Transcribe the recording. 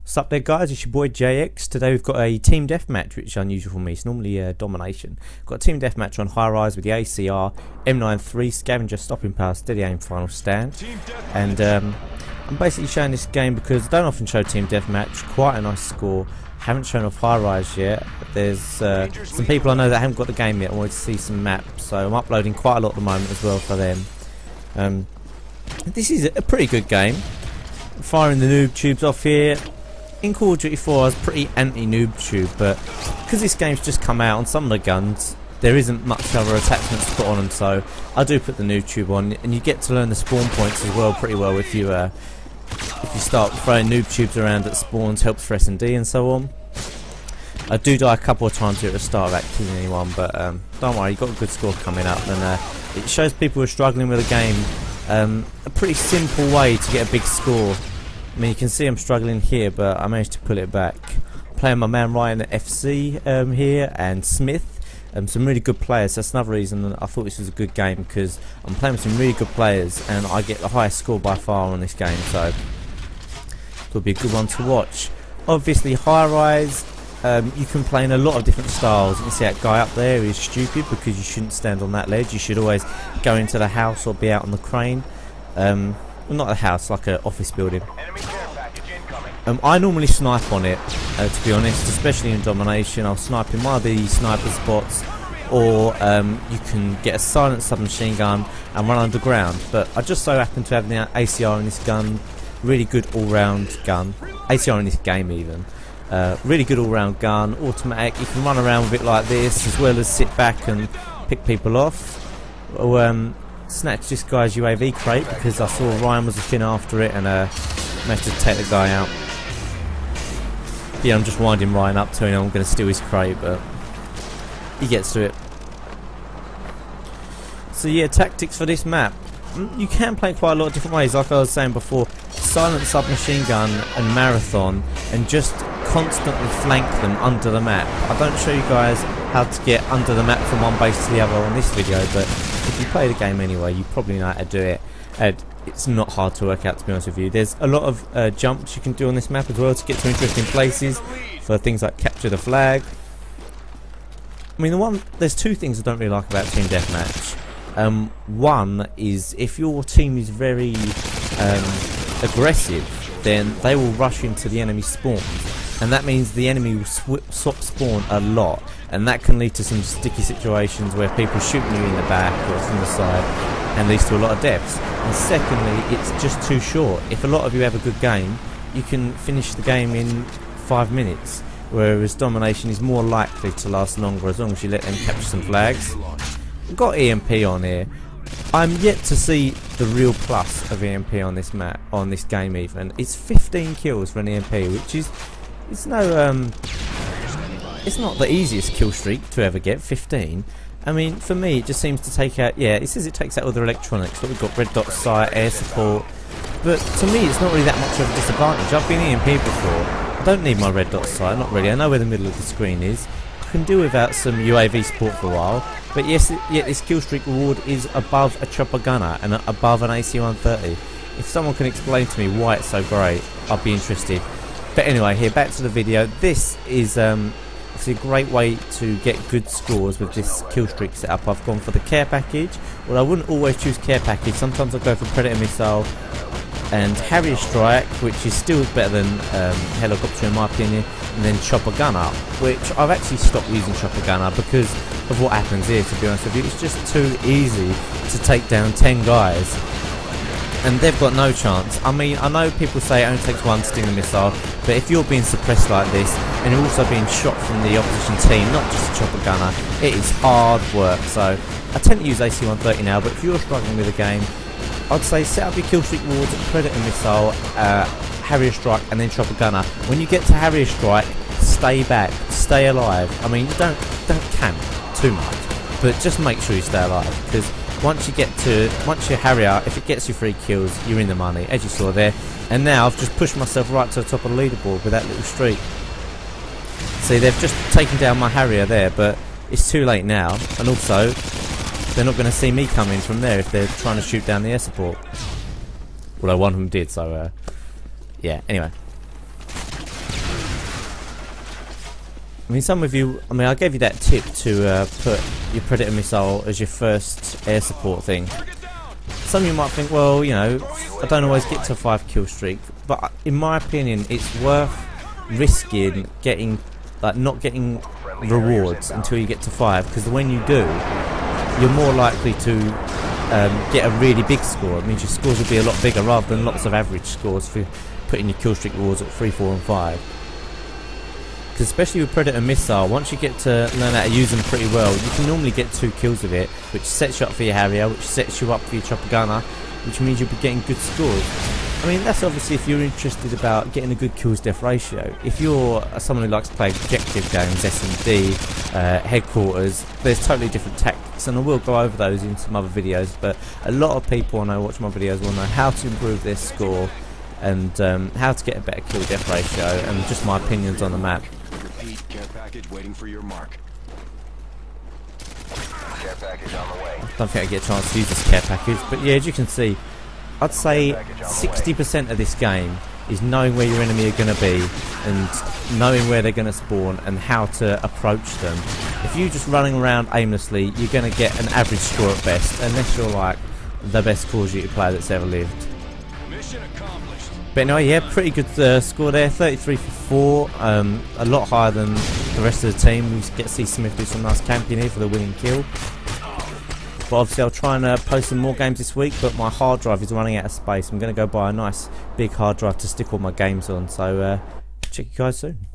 What's up there, guys? It's your boy JX. Today we've got a team deathmatch, which is unusual for me. It's normally domination. Got a team deathmatch on HighRise with the ACR, M93, Scavenger, Stopping Power, Steady Aim, Final Stand. And I'm basically showing this game because I don't often show team deathmatch. Quite a nice score. Haven't shown off HighRise yet. There's some people I know that haven't got the game yet. I wanted to see some maps, so I'm uploading quite a lot at the moment as well for them. This is a pretty good game. Firing the noob tubes off here. In Call of Duty 4 I was pretty anti-noob tube, but because this game's just come out on some of the guns there isn't much other attachments to put on them, so I do put the noob tube on, and you get to learn the spawn points as well pretty well if you start throwing noob tubes around at spawns. Helps for S&D and so on. I do die a couple of times here at the start without killing anyone, but don't worry, you've got a good score coming up, and it shows people who are struggling with the game a pretty simple way to get a big score. I mean, you can see I'm struggling here, but I managed to pull it back. Playing my man Ryan at FC here, and Smith, some really good players. That's another reason I thought this was a good game, because I'm playing with some really good players and I get the highest score by far on this game, so it'll be a good one to watch. Obviously HighRise, you can play in a lot of different styles. You can see that guy up there is stupid because you shouldn't stand on that ledge. You should always go into the house or be out on the crane. Well, not a house, like an office building. I normally snipe on it, to be honest, especially in domination. I'll snipe in one of the sniper spots, or you can get a silent submachine gun and run underground. But I just so happen to have the ACR in this gun. Really good all-round gun. ACR in this game even. Really good all-round gun, automatic. You can run around with it like this, as well as sit back and pick people off. Snatched this guy's UAV crate because I saw Ryan was looking after it, and managed to take the guy out. Yeah, I'm just winding Ryan up to him. I'm going to steal his crate, but he gets to it. So yeah, tactics for this map. You can play quite a lot of different ways, like I was saying before. Silent submachine gun and marathon, and just constantly flank them under the map. I don't show you guys how to get under the map from one base to the other on this video, but if you play the game anyway, you probably know how to do it. And it's not hard to work out, to be honest with you. There's a lot of jumps you can do on this map as well to get to interesting places for things like capture the flag. I mean, there's two things I don't really like about Team Deathmatch. One is if your team is very aggressive, then they will rush into the enemy spawns, and that means the enemy will swap spawn a lot, and that can lead to some sticky situations where people shooting you in the back or from the side, and leads to a lot of deaths. And secondly, it's just too short. If a lot of you have a good game, you can finish the game in 5 minutes, whereas domination is more likely to last longer as long as you let them capture some flags. I've got EMP on here. I'm yet to see the real plus of EMP on this map, on this game even. It's 15 kills for an EMP, which is, it's no it's not the easiest kill streak to ever get, 15. I mean, for me it just seems to take out, yeah, it says it takes out all the electronics, but we've got red dot sight, air support, but to me it's not really that much of a disadvantage. I've been EMP before, I don't need my red dot sight, not really, I know where the middle of the screen is. I can do without some UAV support for a while, but yes, yet this kill streak reward is above a chopper gunner and above an AC-130. If someone can explain to me why it's so great, I'd be interested. But anyway, here, back to the video. This is obviously a great way to get good scores with this kill streak setup. I've gone for the care package. Well, I wouldn't always choose care package. Sometimes I go for Predator missile and Harrier strike, which is still better than helicopter in my opinion, and then chopper gunner, which I've actually stopped using chopper gunner because of what happens here, to be honest with you. It's just too easy to take down 10 guys, and they've got no chance. I mean, I know people say it only takes one Stinger missile, but if you're being suppressed like this, and you're also being shot from the opposition team, not just a chopper gunner, it is hard work. So I tend to use AC-130 now, but if you're struggling with the game, I'd say set up your kill streak rewards, Predator missile, Harrier strike, and then chopper gunner. When you get to Harrier strike, stay back, stay alive. I mean, don't camp too much, but just make sure you stay alive, because once your Harrier, if it gets you 3 kills, you're in the money, as you saw there. And now I've just pushed myself right to the top of the leaderboard with that little streak. See, they've just taken down my Harrier there, but it's too late now, and also they're not going to see me coming from there if they're trying to shoot down the air support. Although one of them did, so yeah, anyway. I mean, some of you, I mean, I gave you that tip to put your Predator missile as your first air support thing. Some of you might think, well, you know, I don't always get to a 5 kill streak, but in my opinion, it's worth risking getting, like, not getting rewards until you get to 5, because when you do, you're more likely to get a really big score. It means your scores will be a lot bigger rather than lots of average scores for putting your kill streak rewards at 3, 4 and 5. Because especially with Predator missile, once you get to learn how to use them pretty well, you can normally get 2 kills with it, which sets you up for your Harrier, which sets you up for your Chopper Gunner, which means you'll be getting good scores. I mean, that's obviously if you're interested about getting a good kills death ratio. If you're someone who likes to play objective games, S&D, headquarters, there's totally different tactics, and I will go over those in some other videos, but a lot of people I know watch my videos will know how to improve their score and how to get a better kill death ratio, and just my opinions on the map. Repeat, care package waiting for your mark. Care package on the way. I don't think I get a chance to use this care package, but yeah, as you can see, I'd say 60% of this game is knowing where your enemy are going to be and knowing where they're going to spawn and how to approach them. If you're just running around aimlessly, you're going to get an average score at best, unless you're like the best Call of Duty player that's ever lived. Mission accomplished. But anyway, yeah, pretty good score there, 33 for 4, a lot higher than the rest of the team. We get to see Smith do some nice camping here for the winning kill. But obviously I'll try and post some more games this week, but my hard drive is running out of space. I'm going to go buy a nice big hard drive to stick all my games on, so check you guys soon.